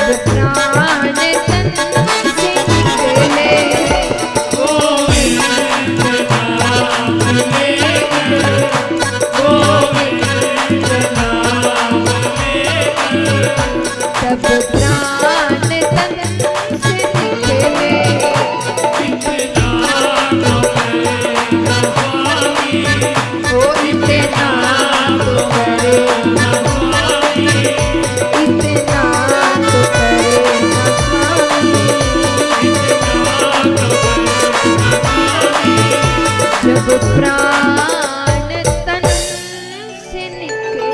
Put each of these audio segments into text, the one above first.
प्राण तन से निकले, तब प्राण तन से निकले, ओ इतना तो करे न स्वामी, इतना तो करे न स्वामी, जब प्राण तन से निकले।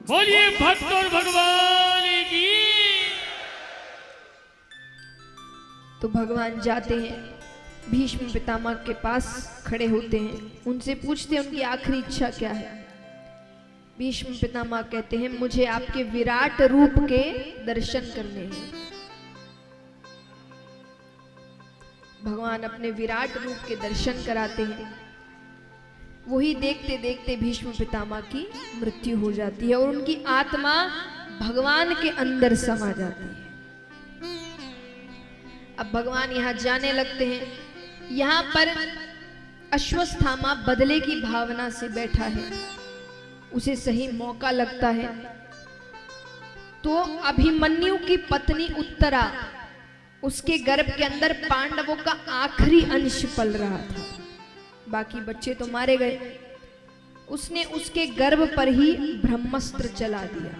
बोलिए भक्त और भगवान की। तो भगवान जाते हैं, भीष्म पितामह के पास खड़े होते हैं, उनसे पूछते हैं उनकी आखिरी इच्छा क्या है। भीष्म पितामह कहते हैं मुझे आपके विराट रूप के दर्शन करने हैं। भगवान अपने विराट रूप के दर्शन कराते हैं। वही देखते देखते भीष्म पितामह की मृत्यु हो जाती है और उनकी आत्मा भगवान के अंदर समा जाती है। अब भगवान यहाँ जाने लगते हैं। यहाँ पर अश्वत्थामा बदले की भावना से बैठा है, उसे सही मौका लगता है। तो अभिमन्यु की पत्नी उत्तरा, उसके गर्भ के अंदर पांडवों का आखिरी अंश पल रहा था, बाकी बच्चे तो मारे गए। उसने उसके गर्भ पर ही ब्रह्मास्त्र चला दिया।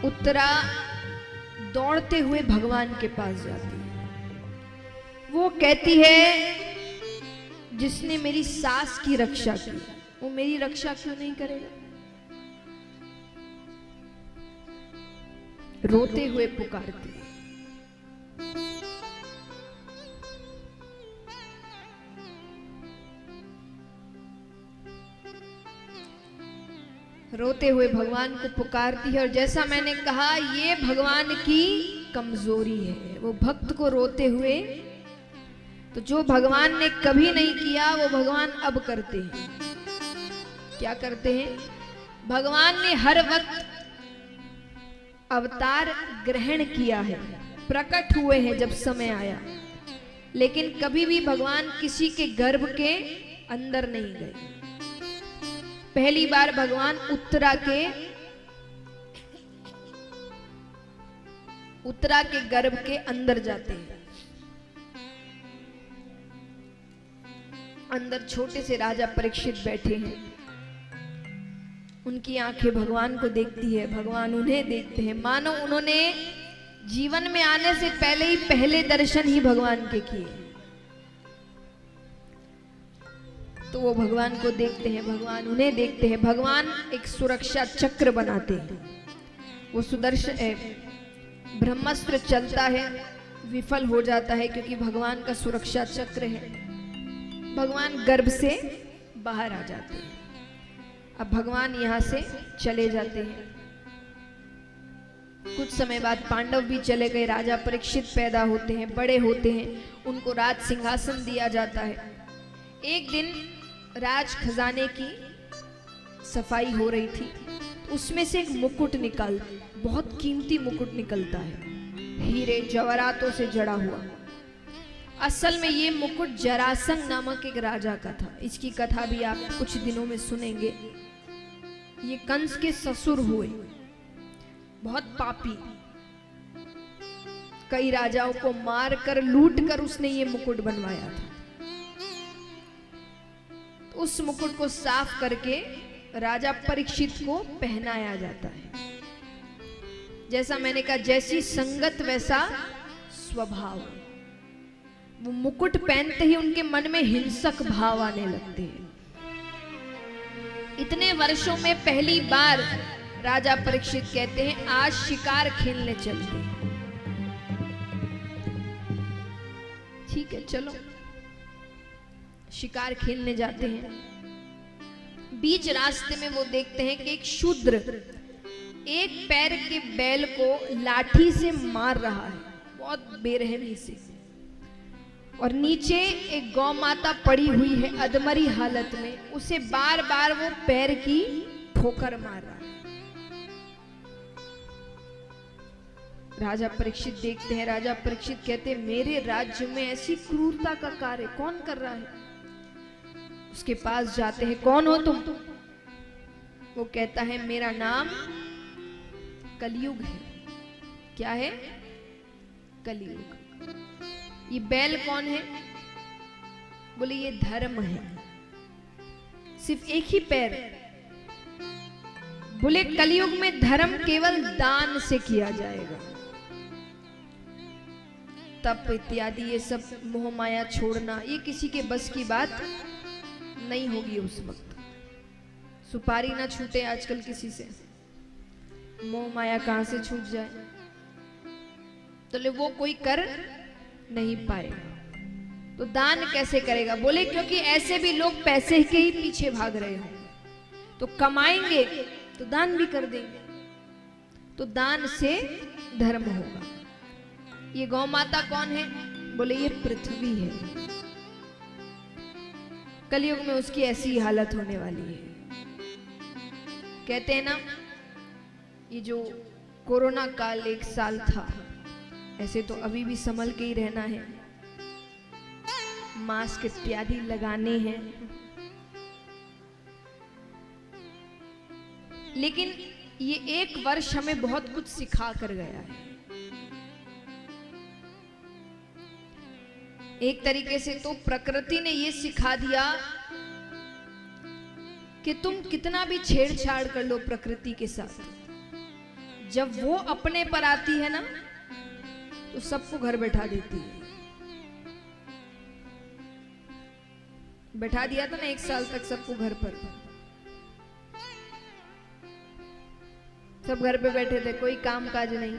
उत्तरा दौड़ते हुए भगवान के पास जाती है। वो कहती है जिसने मेरी सास की रक्षा की, वो मेरी रक्षा क्यों नहीं करेगा? रोते हुए पुकारती है। रोते हुए भगवान को पुकारती है। और जैसा मैंने कहा, ये भगवान की कमजोरी है, वो भक्त को रोते हुए, तो जो भगवान ने कभी नहीं किया वो भगवान अब करते हैं। क्या करते हैं? भगवान ने हर वक्त अवतार ग्रहण किया है, प्रकट हुए हैं जब समय आया, लेकिन कभी भी भगवान किसी के गर्भ के अंदर नहीं गए। पहली बार भगवान उत्तरा के गर्भ के अंदर जाते हैं। अंदर छोटे से राजा परीक्षित बैठे हैं। उनकी आंखें भगवान को देखती है, भगवान उन्हें देखते हैं, मानो उन्होंने जीवन में आने से पहले ही पहले दर्शन ही भगवान के किए। तो वो भगवान को देखते हैं, भगवान उन्हें देखते हैं। भगवान एक सुरक्षा चक्र बनाते हैं। वो सुदर्शन ब्रह्मास्त्र चलता है, विफल हो जाता है क्योंकि भगवान का सुरक्षा चक्र है। भगवान गर्भ से बाहर आ जाते हैं। अब भगवान यहाँ से चले जाते हैं। कुछ समय बाद पांडव भी चले गए। राजा परीक्षित पैदा होते हैं, बड़े होते हैं, उनको राज सिंहासन दिया जाता है। एक दिन राज खजाने की सफाई हो रही थी, उसमें से एक मुकुट बहुत कीमती मुकुट निकलता है, हीरे जवाहरातों से जड़ा हुआ। असल में ये मुकुट जरासंध नामक एक राजा का था। इसकी कथा भी आप कुछ दिनों में सुनेंगे। ये कंस के ससुर हुए, बहुत पापी, कई राजाओं को मार कर लूट कर उसने ये मुकुट बनवाया था। उस मुकुट को साफ करके राजा परीक्षित को पहनाया जाता है। जैसा मैंने कहा, जैसी संगत वैसा स्वभाव। वो मुकुट पहनते ही उनके मन में हिंसक भाव आने लगते हैं। इतने वर्षों में पहली बार राजा परीक्षित कहते हैं आज शिकार खेलने चलते हैं। ठीक है, चलो शिकार खेलने जाते हैं। बीच रास्ते में वो देखते हैं कि एक शूद्र एक पैर के बैल को लाठी से मार रहा है, बहुत बेरहमी से। और नीचे एक गौ माता पड़ी हुई है अधमरी हालत में, उसे बार बार वो पैर की ठोकर मार रहा है। राजा परीक्षित देखते हैं, राजा परीक्षित कहते हैं मेरे राज्य में ऐसी क्रूरता का कार्य कौन कर रहा है? उसके पास जाते हैं, कौन हो तुम? वो कहता है मेरा नाम कलयुग है। क्या है? कलयुग। ये बैल कौन है? बोले ये धर्म है, सिर्फ एक ही पैर। बोले कलयुग में धर्म केवल दान से किया जाएगा। तप इत्यादि ये सब मोह माया छोड़ना, ये किसी के बस की बात नहीं होगी उस वक्त। सुपारी ना छूटे आजकल किसी से, मोह माया कहां से छूट जाए, तो वो कोई कर नहीं पाएगा। तो दान कैसे करेगा? बोले क्योंकि ऐसे भी लोग पैसे के ही पीछे भाग रहे हो, तो कमाएंगे तो दान भी कर देंगे, तो दान से धर्म होगा। ये गौ माता कौन है? बोले ये पृथ्वी है। कलयुग में उसकी ऐसी हालत होने वाली है। कहते हैं ना, ये जो कोरोना काल 1 साल था, ऐसे तो अभी भी संभल के ही रहना है, मास्क इत्यादि लगाने हैं, लेकिन ये 1 वर्ष हमें बहुत कुछ सिखा कर गया है। एक तरीके से तो प्रकृति ने ये सिखा दिया कि तुम कितना भी छेड़छाड़ कर लो प्रकृति के साथ, जब वो अपने पर आती है ना तो सबको घर बैठा देती है। बैठा दिया था ना 1 साल तक सबको घर पर, सब घर पे बैठे थे, कोई काम काज नहीं,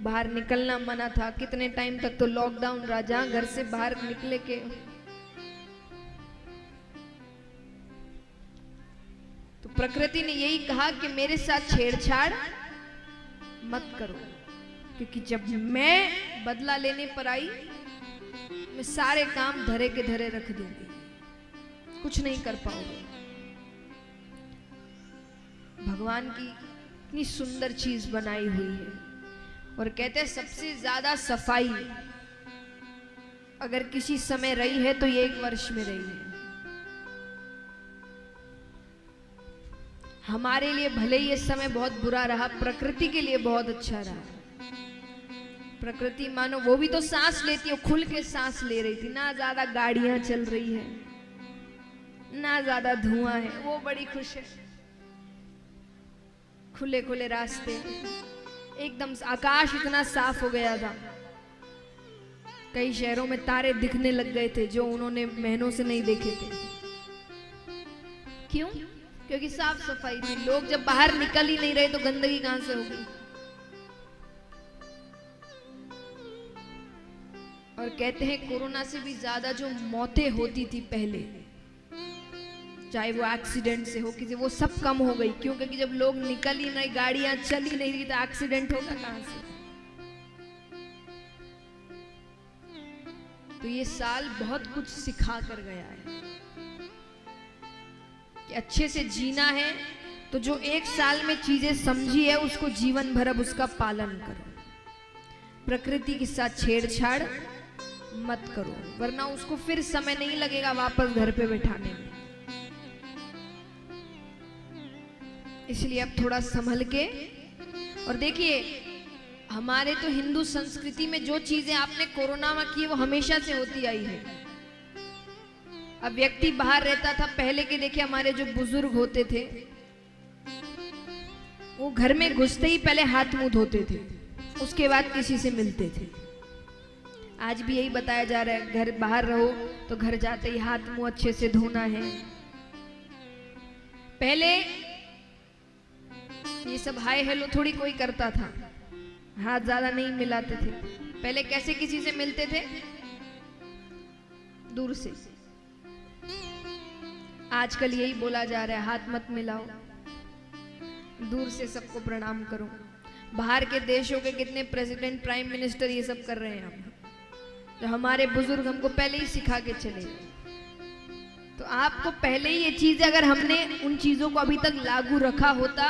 बाहर निकलना मना था। कितने टाइम तक तो लॉकडाउन रहा, जहां घर से बाहर निकले के तो प्रकृति ने यही कहा कि मेरे साथ छेड़छाड़ मत करो, क्योंकि जब मैं बदला लेने पर आई, मैं सारे काम धरे के धरे रख दूंगी, कुछ नहीं कर पाओगे। भगवान की इतनी सुंदर चीज बनाई हुई है, और कहते हैं सबसे ज्यादा सफाई अगर किसी समय रही है तो ये 1 वर्ष में रही है। हमारे लिए भले ये समय बहुत बुरा रहा, प्रकृति के लिए बहुत अच्छा रहा। प्रकृति मानो वो भी तो सांस लेती है, खुल के सांस ले रही थी, ना ज्यादा गाड़ियां चल रही है, ना ज्यादा धुआं है, वो बड़ी खुश है। खुले खुले रास्ते, एकदम आकाश इतना साफ हो गया था, कई शहरों में तारे दिखने लग गए थे जो उन्होंने महीनों से नहीं देखे थे। क्यों? क्योंकि साफ सफाई थी। लोग जब बाहर निकल ही नहीं रहे तो गंदगी कहां से होगी? और कहते हैं कोरोना से भी ज्यादा जो मौतें होती थी पहले, चाहे वो एक्सीडेंट से हो किसी, वो सब कम हो गई। क्यों? क्योंकि जब लोग निकल ही नहीं, गाड़ियां चल ही नहीं रही, तो एक्सीडेंट होगा कहां से? तो ये साल बहुत कुछ सिखा कर गया है कि अच्छे से जीना है, तो जो 1 साल में चीजें समझी है उसको जीवन भर अब उसका पालन करो। प्रकृति के साथ छेड़छाड़ मत करो, वरना उसको फिर समय नहीं लगेगा वापस घर पे बैठाने में। इसलिए अब थोड़ा संभल के। और देखिए, हमारे तो हिंदू संस्कृति में जो चीजें आपने कोरोना में की वो हमेशा से होती आई है। अब व्यक्ति बाहर रहता था, पहले के देखिए हमारे जो बुजुर्ग होते थे वो घर में घुसते ही पहले हाथ मुंह धोते थे, उसके बाद किसी से मिलते थे। आज भी यही बताया जा रहा है, घर बाहर रहो तो घर जाते ही हाथ मुंह अच्छे से धोना है। पहले ये सब हाय हेलो थोड़ी कोई करता था, हाथ ज्यादा नहीं मिलाते थे। पहले कैसे किसी से मिलते थे? दूर से। आजकल यही बोला जा रहा है, हाथ मत मिलाओ, दूर से सबको प्रणाम करो। बाहर के देशों के कितने प्रेसिडेंट, प्राइम मिनिस्टर ये सब कर रहे हैं अब, जो हमारे बुजुर्ग हमको पहले ही सिखा के चले। तो आपको पहले ही ये चीजें अगर हमने उन चीजों को अभी तक लागू रखा होता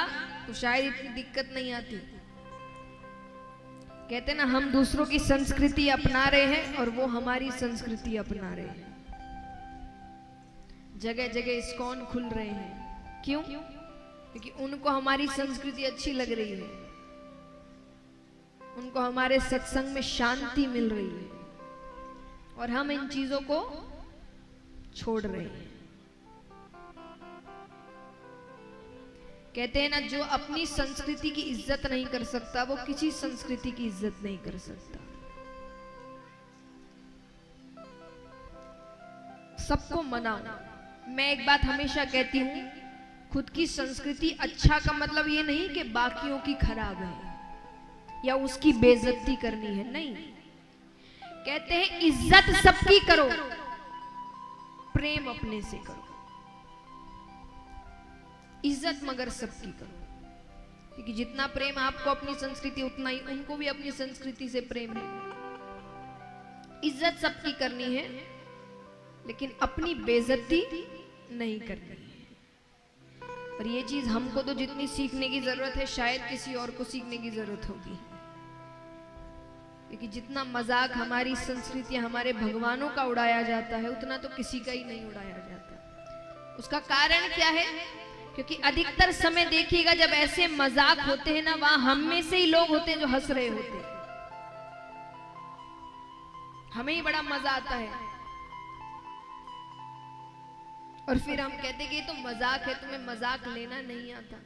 तो शायद इतनी दिक्कत नहीं आती। कहते ना, हम दूसरों की संस्कृति अपना रहे हैं और वो हमारी संस्कृति अपना रहे हैं। जगह जगह इस्कॉन खुल रहे हैं, क्यों? क्योंकि उनको हमारी संस्कृति अच्छी लग रही है, उनको हमारे सत्संग में शांति मिल रही है और हम इन चीजों को छोड़ रहे हैं। कहते हैं ना, जो अपनी संस्कृति की इज्जत नहीं कर सकता वो किसी संस्कृति की इज्जत नहीं कर सकता। सबको मनाओ। मैं एक बात हमेशा कहती हूं, खुद की संस्कृति अच्छा का मतलब ये नहीं कि बाकियों की खराब है या उसकी बेइज्जती करनी है, नहीं। कहते हैं इज्जत सबकी करो, प्रेम अपने से करो। इज्जत मगर सबकी करो, क्योंकि जितना प्रेम आपको अपनी संस्कृति उतना ही उनको भी अपनी संस्कृति से प्रेम है। इज्जत सबकी करनी है लेकिन अपनी बेइज्जती नहीं करनी है। और ये चीज हमको तो जितनी सीखने की जरूरत है शायद किसी और को सीखने की जरूरत होगी, क्योंकि जितना मजाक हमारी संस्कृति हमारे भगवानों का उड़ाया जाता है उतना तो किसी का ही नहीं उड़ाया जाता। उसका कारण क्या है? क्योंकि अधिकतर समय देखिएगा जब ऐसे मजाक होते हैं ना, वहां हम में से ही लोग होते हैं जो हंस रहे होते हैं। हमें ही बड़ा मजा आता है और फिर हम कहते कि ये तो मजाक है, तुम्हें मजाक लेना नहीं आता।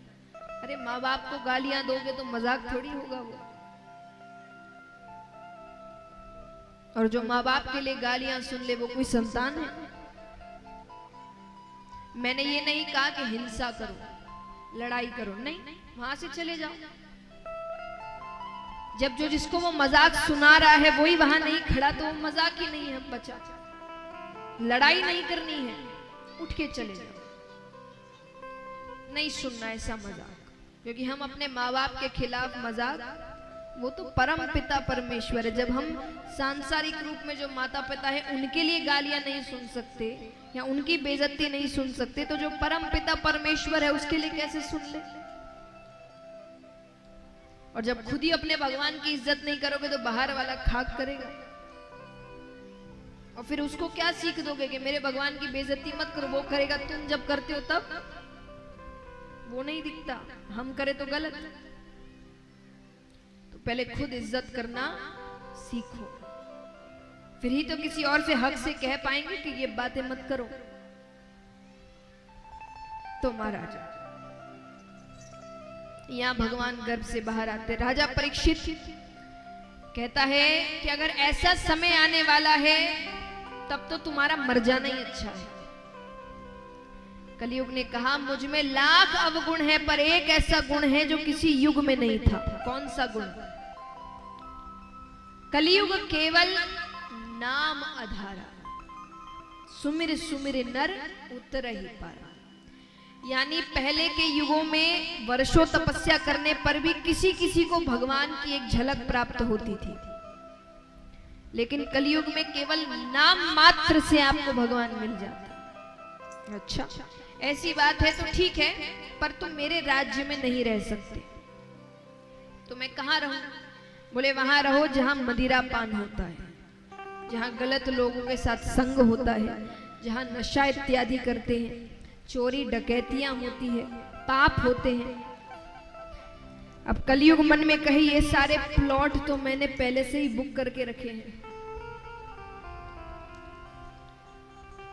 अरे माँ बाप को गालियां दोगे तो मजाक थोड़ी होगा वो। और जो माँ बाप के लिए गालियां सुन ले वो कोई संतान है? मैंने ये नहीं कहा कि हिंसा करो, लड़ाई करो, नहीं, वहां से चले जाओ। जब जो जिसको वो मजाक सुना रहा है वही वहां नहीं खड़ा तो वो मजाक ही नहीं है बचा। लड़ाई नहीं करनी है, उठ के चले जाओ। नहीं सुनना ऐसा मजाक, क्योंकि हम अपने माँ बाप के खिलाफ मजाक, वो तो परम पिता परमेश्वर है। जब हम सांसारिक रूप में जो माता पिता है उनके लिए गालियां नहीं सुन सकते या उनकी बेइज्जती नहीं सुन सकते, तो जो परम पिता परमेश्वर है उसके लिए कैसे सुन ले? और जब खुद ही अपने भगवान की इज्जत नहीं करोगे तो बाहर वाला खाक करेगा। और फिर उसको क्या सीख दोगे कि मेरे भगवान की बेइज्जती मत करो, वो करेगा, तुम जब करते हो तब वो नहीं दिखता, हम करे तो गलत। तो पहले खुद इज्जत करना सीखो, फिर ही तो किसी और से हक से कह पाएंगे कि ये बातें मत करो। तो महाराजा यहां भगवान गर्भ से बाहर आते। राजा परीक्षित कहता है कि अगर ऐसा समय आने वाला है तब तो तुम्हारा मर जाना ही अच्छा है। कलयुग ने कहा, मुझ में लाख अवगुण है पर एक ऐसा गुण है जो किसी युग में नहीं था। कौन सा गुण? कलयुग केवल नाम आधारा, सुमिर सुमिर नर उतर ही पारा। यानी पहले के युगों में वर्षों तपस्या करने पर भी किसी किसी को भगवान की एक झलक प्राप्त होती थी, लेकिन कलयुग में केवल नाम मात्र से आपको भगवान मिल जाता। अच्छा, ऐसी बात है तो ठीक है, पर तुम मेरे राज्य में नहीं रह सकते। तो मैं कहाँ रहूं? बोले वहां रहो जहां मदिरा पान होता है, जहां गलत लोगों के साथ संग होता है, जहां नशा इत्यादि करते हैं, चोरी डकैतियां होती है, पाप होते हैं। अब कलयुग मन में कहे ये सारे प्लॉट तो मैंने पहले से ही बुक करके रखे हैं।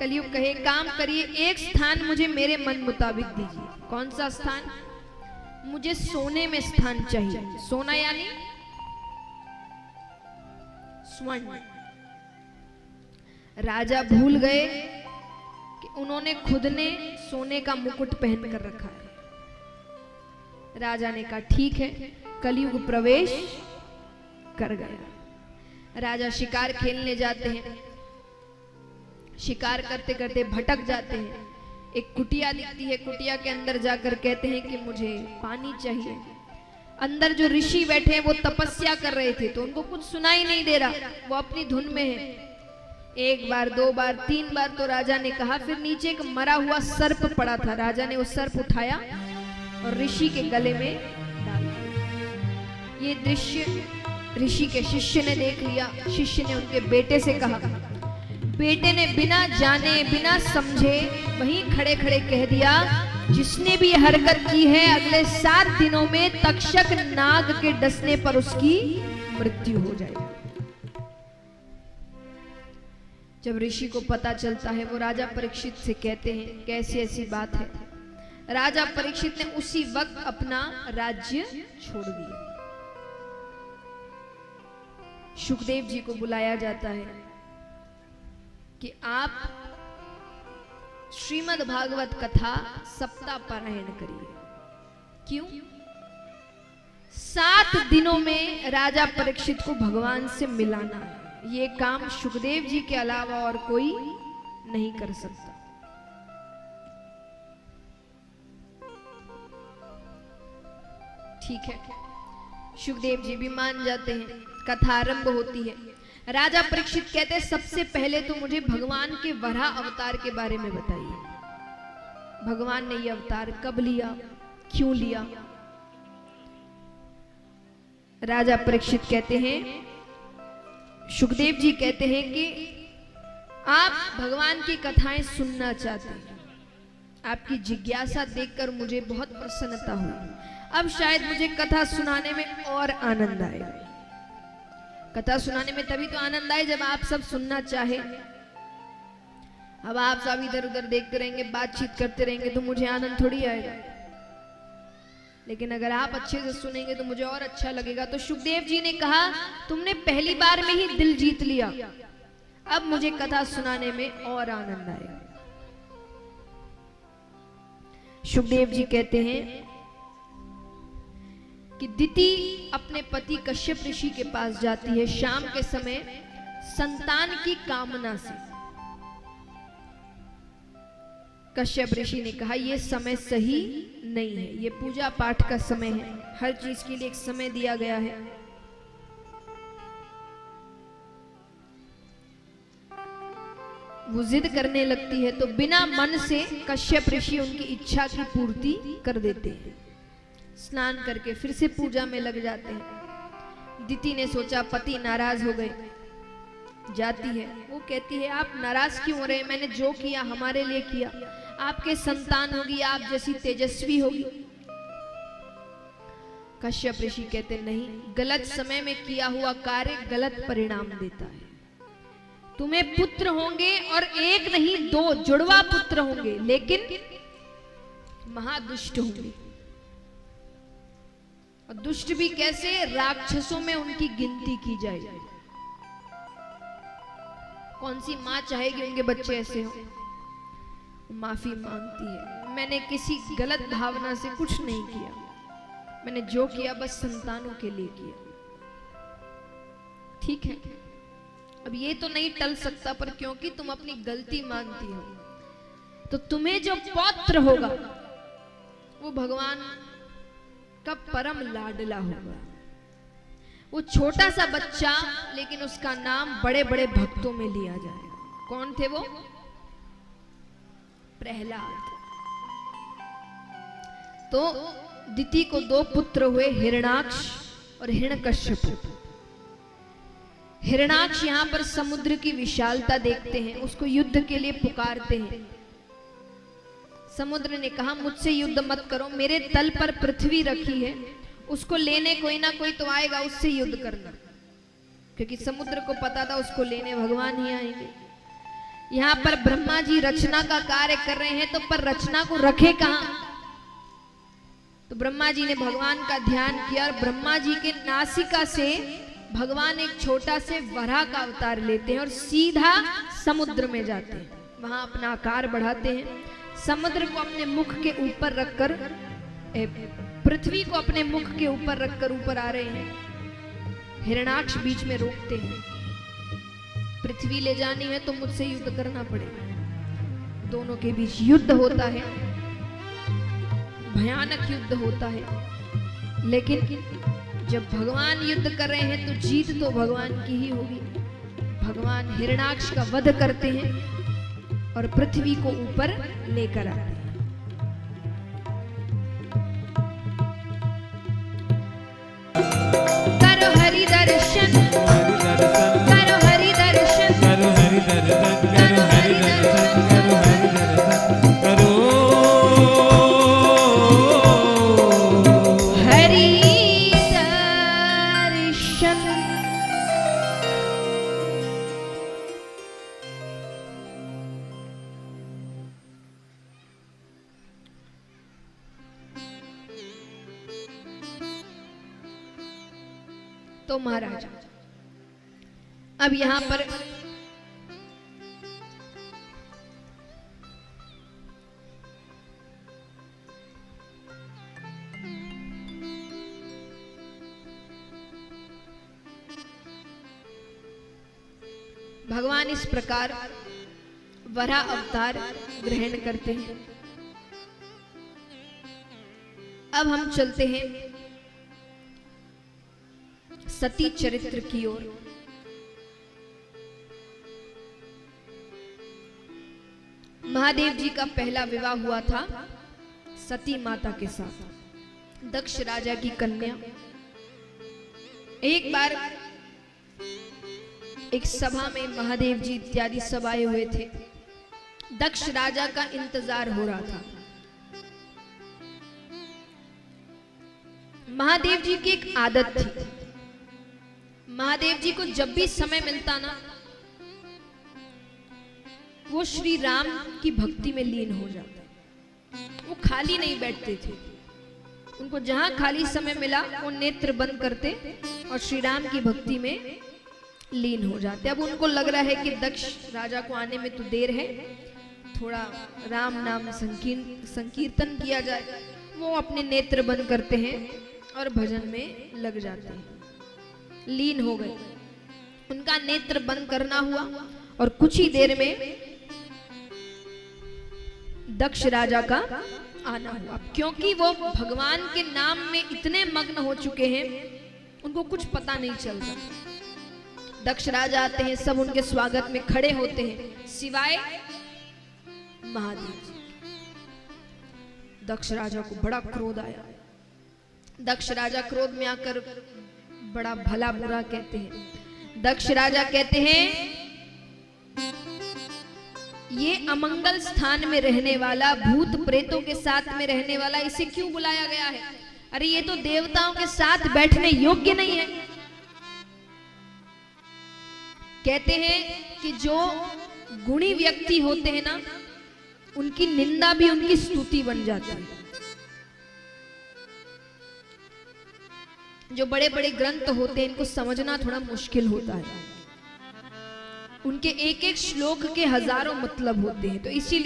कलयुग कहे काम करिए, एक स्थान मुझे मेरे मन मुताबिक दीजिए। कौन सा स्थान? मुझे सोने में स्थान चाहिए। सोना यानी स्वर्ण। राजा भूल गए कि उन्होंने खुद ने सोने का मुकुट पहन कर रखा है। राजा ने कहा ठीक है, कलयुग प्रवेश कर गया। राजा शिकार खेलने जाते हैं, शिकार करते करते भटक जाते हैं। एक कुटिया दिखती है, कुटिया के अंदर जाकर कहते हैं कि मुझे पानी चाहिए। अंदर जो ऋषि बैठे हैं वो तपस्या कर रहे थे, तो उनको कुछ सुनाई नहीं दे रहा, वो अपनी धुन में है। एक बार, दो बार, तीन बार तो राजा ने कहा, फिर नीचे एक मरा हुआ सर्प पड़ा था, राजा ने वो सर्प उठाया और ऋषि के गले में डाल दिया। ये दृश्य ऋषि के शिष्य ने देख लिया। शिष्य ने उनके बेटे से कहा, बेटे ने बिना जाने बिना समझे वहीं खड़े खड़े कह दिया, जिसने भी हरकत की है अगले 7 दिनों में तक्षक नाग के डसने पर उसकी मृत्यु हो जाएगी। जब ऋषि को पता चलता है, वो राजा परीक्षित से कहते हैं, कैसी ऐसी बात है। राजा परीक्षित ने उसी वक्त अपना राज्य छोड़ दिया। शुकदेव जी को बुलाया जाता है कि आप श्रीमद् भागवत कथा सप्ताह पारायण करिए। क्यों? 7 दिनों में राजा परीक्षित को भगवान से मिलाना है। ये काम शुकदेव जी के अलावा और कोई नहीं कर सकता। ठीक है, शुकदेव जी भी मान जाते हैं। कथा आरंभ होती है। राजा परीक्षित कहते हैं, सबसे पहले तो मुझे भगवान के वराह अवतार के बारे में बताइए। भगवान ने ये अवतार कब लिया, क्यों लिया? राजा परीक्षित कहते हैं, शुकदेव जी कहते हैं कि आप भगवान की कथाएं सुनना चाहते हैं। आपकी जिज्ञासा देखकर मुझे बहुत प्रसन्नता हुई। अब शायद मुझे कथा सुनाने में और आनंद आए। कथा सुनाने में तभी तो आनंद आए जब आप सब सुनना चाहे। अब आप सब इधर उधर देखते रहेंगे, बातचीत करते रहेंगे तो मुझे आनंद थोड़ी आएगा। लेकिन अगर आप अच्छे से सुनेंगे तो मुझे और अच्छा लगेगा। तो शुकदेव जी ने कहा, तुमने पहली बार में ही दिल जीत लिया, अब मुझे कथा सुनाने में और आनंद आएगा। शुकदेव जी कहते हैं कि दिति अपने पति कश्यप ऋषि के पास जाती है शाम के समय संतान की कामना से। कश्यप ऋषि ने कहा, यह समय सही नहीं है, ये पूजा पाठ का समय है, हर चीज के लिए एक समय दिया गया है। वो जिद करने लगती है तो बिना मन से कश्यप ऋषि उनकी इच्छा की पूर्ति कर देते हैं। स्नान करके फिर से पूजा में लग जाते हैं। दिति ने सोचा पति नाराज हो गए, जाती है। वो कहती है, आप नाराज क्यों हो रहे हैं? मैंने जो किया हमारे लिए किया। आपके संतान होगी, आप जैसी तेजस्वी होगी। कश्यप ऋषि कहते, नहीं, गलत समय में किया हुआ कार्य गलत परिणाम देता है। तुम्हें पुत्र होंगे और एक नहीं 2 जुड़वा पुत्र होंगे, लेकिन महादुष्ट होंगे। और दुष्ट भी कैसे? राक्षसों में उनकी गिनती की जाएगी। कौन सी मां चाहेगी उनके बच्चे ऐसे हो? माफी मांगती है, मैंने किसी गलत भावना से कुछ नहीं किया, मैंने जो किया बस संतानों के लिए किया। ठीक है, अब ये तो नहीं टल सकता, पर क्योंकि तुम अपनी गलती मानती हो तो तुम्हें जो पौत्र होगा वो भगवान का परम लाडला होगा। वो छोटा सा बच्चा, लेकिन उसका नाम बड़े बड़े भक्तों में लिया जाएगा। कौन थे वो? प्रहलाद। तो दिति को 2 पुत्र हुए, हिरणाक्ष और हिरण्यकश्यप। हिरणाक्ष यहां पर समुद्र की विशालता देखते हैं, उसको युद्ध के लिए पुकारते हैं। समुद्र ने कहा, मुझसे युद्ध मत करो, मेरे तल पर पृथ्वी रखी है, उसको लेने कोई ना कोई तो आएगा, उससे युद्ध करना। क्योंकि समुद्र को पता था उसको लेने भगवान ही आएंगे। यहां पर ब्रह्मा जी रचना का कार्य कर रहे हैं, तो पर रचना को रखे कहां? तो ब्रह्मा जी ने भगवान का ध्यान किया और ब्रह्मा जी के नासिका से भगवान एक छोटा से वराह का अवतार लेते हैं और सीधा समुद्र में जाते हैं। वहां अपना आकार बढ़ाते हैं, समुद्र को अपने मुख के ऊपर रखकर, पृथ्वी को अपने मुख के ऊपर रखकर ऊपर आ रहे हैं। हिरणाक्ष बीच में रोकते हैं, पृथ्वी ले जानी है तो मुझसे युद्ध करना पड़ेगा। दोनों के बीच युद्ध होता है, भयानक युद्ध होता है। लेकिन जब भगवान युद्ध कर रहे हैं तो जीत तो भगवान की ही होगी। भगवान हिरण्याक्ष का वध करते हैं और पृथ्वी को ऊपर लेकर आते हैं। करो हरि दर्शन, करो हरि दर्शन, करो हरि दर्शन, करो हरि दर्शन, करो हरि दर्शन, करो हरि दर्शन। तो महाराज अब यहां पर भगवान इस प्रकार वराह अवतार ग्रहण करते हैं। अब हम चलते हैं सती चरित्र की ओर। महादेव जी का पहला विवाह हुआ था सती माता के साथ, दक्ष राजा की कन्या। एक बार एक सभा में महादेव जी इत्यादि सब आए हुए थे। दक्ष राजा का इंतजार हो रहा था। महादेव जी की एक आदत थी, महादेव जी को जब भी समय मिलता ना वो श्री राम की भक्ति में लीन हो जाते। वो खाली नहीं बैठते थे, उनको जहां खाली समय मिला वो नेत्र बंद करते और श्री राम की भक्ति में लीन हो जाते। अब उनको लग रहा है कि दक्ष राजा को आने में तो देर है, थोड़ा राम नाम संकीर्तन किया जाए। वो अपने नेत्र बंद करते हैं और भजन में लग जाते हैं, लीन हो गए। उनका नेत्र बंद करना हुआ और कुछ ही देर में दक्ष राजा का आना हुआ। क्योंकि वो भगवान के नाम में इतने मग्न हो चुके हैं उनको कुछ पता नहीं चलता। दक्ष राजा आते हैं, सब उनके स्वागत में खड़े होते हैं सिवाय महादेव जी। दक्ष राजा को बड़ा क्रोध आया। दक्ष राजा क्रोध में आकर बड़ा भला बुरा कहते हैं। दक्ष राजा कहते हैं ये अमंगल स्थान में रहने वाला, भूत प्रेतों के साथ में रहने वाला, इसे क्यों बुलाया गया है? अरे ये तो देवताओं के साथ बैठने योग्य नहीं है। कहते हैं कि जो गुणी व्यक्ति होते हैं ना उनकी निंदा भी उनकी स्तुति बन जाती है। जो बड़े बड़े ग्रंथ होते हैं इनको समझना थोड़ा मुश्किल होता है, उनके एक एक श्लोक के हजारों मतलब होते हैं। तो इसीलिए